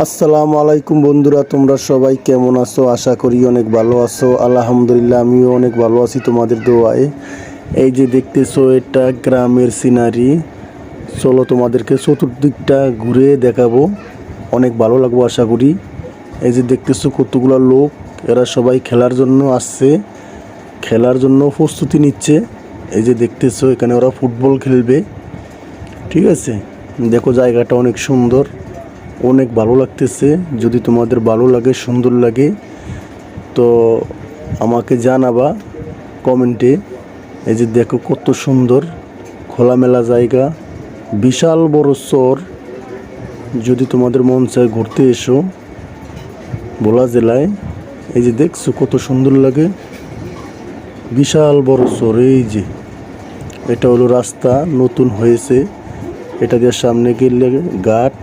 আসসালামু আলাইকুম বন্ধুরা, তোমরা সবাই কেমন আছো? আশা করি অনেক ভালো আছো। আলহামদুলিল্লাহ, আমিও অনেক ভালো আছি তোমাদের দোয়ায়। এই যে দেখতেছো, এটা গ্রামের সিনারি। চলো তোমাদেরকে চতুর্দিকটা ঘুরে দেখাবো, অনেক ভালো লাগবো আশা করি। এই যে দেখতেছো কতগুলো লোক, এরা সবাই খেলার জন্য আসছে, খেলার জন্য প্রস্তুতি নিচ্ছে। এই যে দেখতেছো, এখানে ওরা ফুটবল খেলবে। ঠিক আছে, দেখো জায়গাটা অনেক সুন্দর, অনেক ভালো লাগতেছে। যদি তোমাদের ভালো লাগে, সুন্দর লাগে, তো আমাকে জানাবা কমেন্টে। এই যে দেখো কত সুন্দর খোলামেলা জায়গা, বিশাল বড় চর। যদি তোমাদের মন চায় ঘুরতে এসো ভোলা জেলায়। এই যে দেখছো কত সুন্দর লাগে, বিশাল বড় চর। এই যে এটা হলো রাস্তা, নতুন হয়েছে। এটা দিয়ে সামনে গেলে ঘাট।